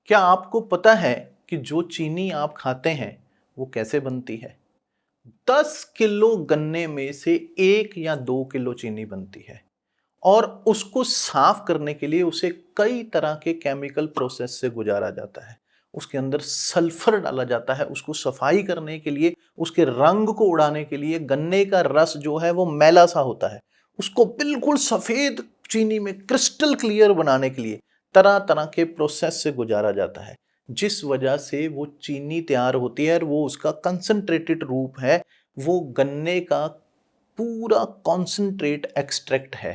क्या आपको पता है कि जो चीनी आप खाते हैं वो कैसे बनती है? 10 किलो गन्ने में से 1 या 2 किलो चीनी बनती है और उसको साफ करने के लिए उसे कई तरह के केमिकल प्रोसेस से गुजारा जाता है। उसके अंदर सल्फर डाला जाता है, उसको सफाई करने के लिए, उसके रंग को उड़ाने के लिए गन्ने का रस जो है वो मैला सा होता है। उसको बिल्कुल सफेद चीनी में क्रिस्टल क्लियर बनाने के लिए तरह-तरह के प्रोसेस से गुजारा जाता है। जिस वजह से वो चीनी तैयार होती है और वो उसका कंसंट्रेटेड रूप है, वो गन्ने का पूरा कॉन्सन्ट्रेट एक्सट्रैक्ट है।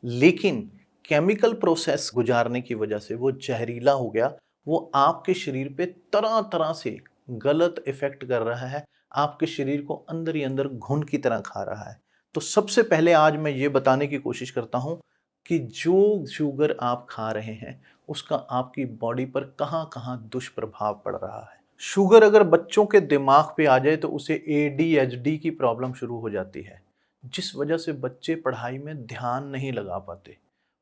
लेकिन केमिकल प्रोसेस गुजारने की वजह से वो जहरीला हो गया। वो आपके शरीर पे तरह-तरह से गलत इफ़ेक्ट कर रहा है। आपके शरीर को अंदर ही अंदर घुन की तरह खा रहा है। तो सबसे पहले आज मैं ये बताने की कोशिश करता हूँ कि जो शुगर आप खा रहे हैं, उसका आपकी बॉडी पर कहाँ-कहाँ दुष्प्रभाव पड़ रहा है। शुगर अगर बच्चों के दिमाग पे आ जाए तो उसे एडीएचडी की प्रॉब्लम शुरू हो जाती है, जिस वजह से बच्चे पढ़ाई में ध्यान नहीं लगा पाते,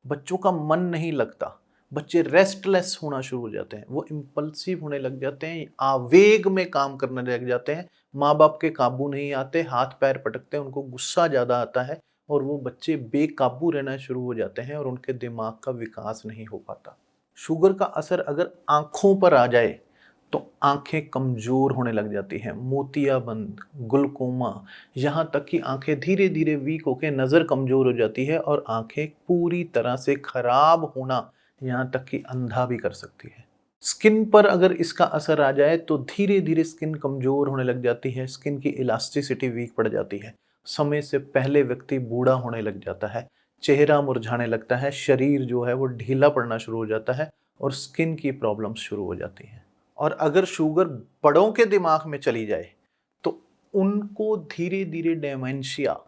बच्चों का मन नहीं लगता, बच्चे रेस्टलेस होना शुरू हो जाते हैं, वो इम्पल्सिव होने लग जाते हैं, आवेग में काम करने लग जाते हैं, माँ बाप के काबू नहीं आते, हाथ पैर पटकते हैं, उनको गुस्सा ज़्यादा आता है और वो बच्चे बेकाबू रहना शुरू हो जाते हैं और उनके दिमाग का विकास नहीं हो पाता। शुगर का असर अगर आँखों पर आ जाए तो आँखें कमज़ोर होने लग जाती हैं, मोतियाबिंद, ग्लूकोमा, यहाँ तक कि आँखें धीरे-धीरे वीक होके नज़र कमज़ोर हो जाती है और आँखें पूरी तरह से खराब होना, यहाँ तक कि अंधा भी कर सकती है। स्किन पर अगर इसका असर आ जाए तो धीरे-धीरे स्किन कमज़ोर होने लग जाती है, स्किन की इलास्टिसिटी वीक पड़ जाती है। समय से पहले व्यक्ति बूढ़ा होने लग जाता है, चेहरा मुरझाने लगता है, शरीर जो है वो ढीला पड़ना शुरू हो जाता है और स्किन की प्रॉब्लम्स शुरू हो जाती हैं। और अगर शुगर बड़ों के दिमाग में चली जाए तो उनको धीरे-धीरे डेमेंशिया,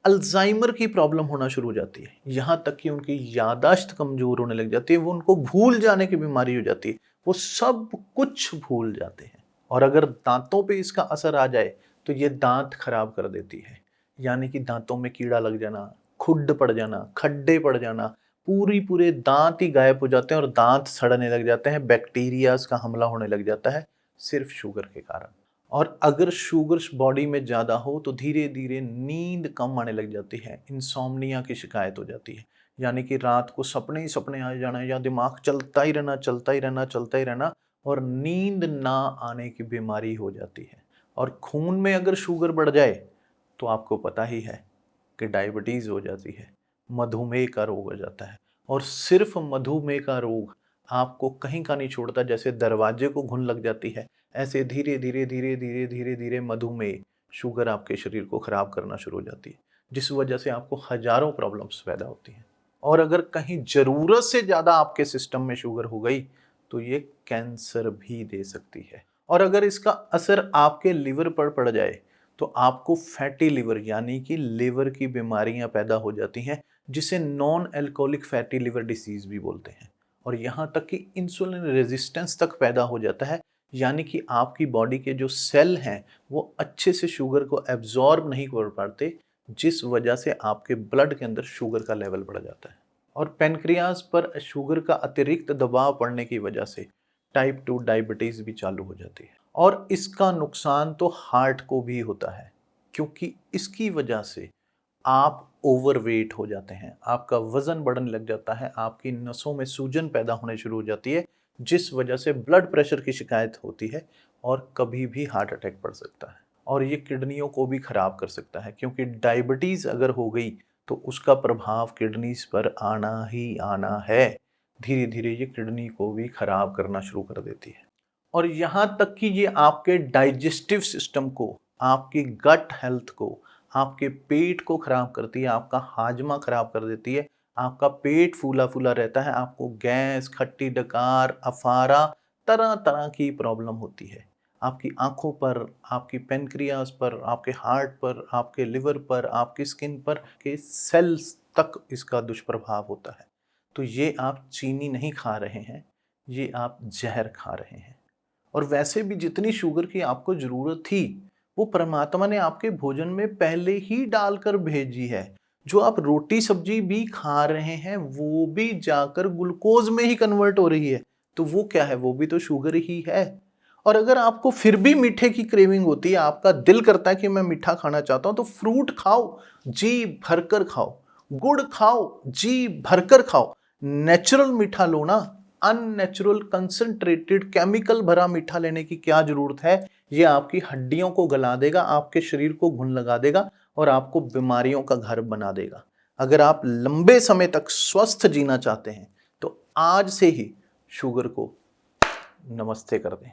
अल्जाइमर की प्रॉब्लम होना शुरू हो जाती है। यहाँ तक कि उनकी याददाश्त कमज़ोर होने लग जाती है, वो उनको भूल जाने की बीमारी हो जाती है। वो सब कुछ भूल जाते हैं और अगर दाँतों पे इसका असर आ जाए तो ये दाँत खराब कर देती है। यानी कि दाँतों में कीड़ा लग जाना, खुड्ड पड़ जाना, खड्डे पड़ जाना, पूरे दाँत ही गायब हो जाते हैं और दाँत सड़ने लग जाते हैं, बैक्टीरियाज़ का हमला होने लग जाता है, सिर्फ़ शुगर के कारण। और अगर शुगर बॉडी में ज़्यादा हो तो धीरे-धीरे नींद कम आने लग जाती है, इनसोम्निया की शिकायत हो जाती है। यानी कि रात को सपने ही सपने आ जाना या दिमाग चलता ही रहना, चलता ही रहना, चलता ही रहना और नींद ना आने की बीमारी हो जाती है। और खून में अगर शुगर बढ़ जाए तो आपको पता ही है कि डायबिटीज़ हो जाती है, मधुमेह का रोग हो जाता है और सिर्फ़ मधुमेह का रोग आपको कहीं का नहीं छोड़ता, जैसे दरवाजे को घुन लग जाती है, ऐसे धीरे-धीरे मधुमेह, शुगर आपके शरीर को ख़राब करना शुरू हो जाती है, जिस वजह से आपको हज़ारों प्रॉब्लम्स पैदा होती हैं। और अगर कहीं ज़रूरत से ज़्यादा आपके सिस्टम में शुगर हो गई, तो ये कैंसर भी दे सकती है। और अगर इसका असर आपके लिवर पर पड़ जाए, तो आपको फैटी लिवर यानी कि लिवर की बीमारियां पैदा हो जाती हैं, जिसे non alcoholic fatty liver disease भी बोलते हैं। और यहाँ तक कि इंसुलिन रेजिस्टेंस तक पैदा हो जाता है, यानी कि आपकी बॉडी के जो सेल हैं, वो अच्छे से शुगर को एब्ज़ॉर्ब नहीं कर पाते, जिस वजह से आपके ब्लड के अंदर शुगर का लेवल बढ़ जाता है। और पैनक्रियाज़ पर शुगर का अतिरिक्त दबाव पड़ने की वजह से टाइप 2 डायबिटीज़ भी चालू हो जाती है। और इसका नुकसान तो हार्ट को भी होता है, क्योंकि इसकी वजह से आप ओवरवेट हो जाते हैं, आपका वज़न बढ़ने लग जाता है, आपकी नसों में सूजन पैदा होने शुरू हो जाती है, जिस वजह से ब्लड प्रेशर की शिकायत होती है और कभी भी हार्ट अटैक पड़ सकता है। और ये किडनियों को भी ख़राब कर सकता है, क्योंकि डायबिटीज़ अगर हो गई तो उसका प्रभाव किडनीज़ पर आना ही आना है। धीरे-धीरे ये किडनी को भी ख़राब करना शुरू कर देती है। और यहाँ तक कि ये आपके डाइजेस्टिव सिस्टम को, आपकी गट हेल्थ को, आपके पेट को खराब करती है, आपका हाजमा खराब कर देती है, आपका पेट फूला-फूला रहता है, आपको गैस, खट्टी डकार, अफारा, तरह-तरह की प्रॉब्लम होती है। आपकी आँखों पर, आपकी पैनक्रियाज़ पर, आपके हार्ट पर, आपके लिवर पर, आपकी स्किन पर के सेल्स तक इसका दुष्प्रभाव होता है। तो ये आप चीनी नहीं खा रहे हैं, ये आप ज़हर खा रहे हैं। और वैसे भी जितनी शुगर की आपको ज़रूरत थी, वो परमात्मा ने आपके भोजन में पहले ही डालकर भेजी है। जो आप रोटी सब्जी भी खा रहे हैं, वो भी जाकर ग्लूकोज़ में ही कन्वर्ट हो रही है। तो वो क्या है, वो भी तो शुगर ही है। और अगर आपको फिर भी मीठे की क्रेविंग होती है, आपका दिल करता है कि मैं मीठा खाना चाहता हूं, तो फ्रूट खाओ, जी भरकर खाओ, गुड़ खाओ, जी भरकर खाओ, नेचुरल मीठा लो ना। अननेचुरल कंसंट्रेटेड केमिकल भरा मीठा लेने की क्या जरूरत है? ये आपकी हड्डियों को गला देगा, आपके शरीर को घुन लगा देगा और आपको बीमारियों का घर बना देगा। अगर आप लंबे समय तक स्वस्थ जीना चाहते हैं तो आज से ही शुगर को नमस्ते कर दें।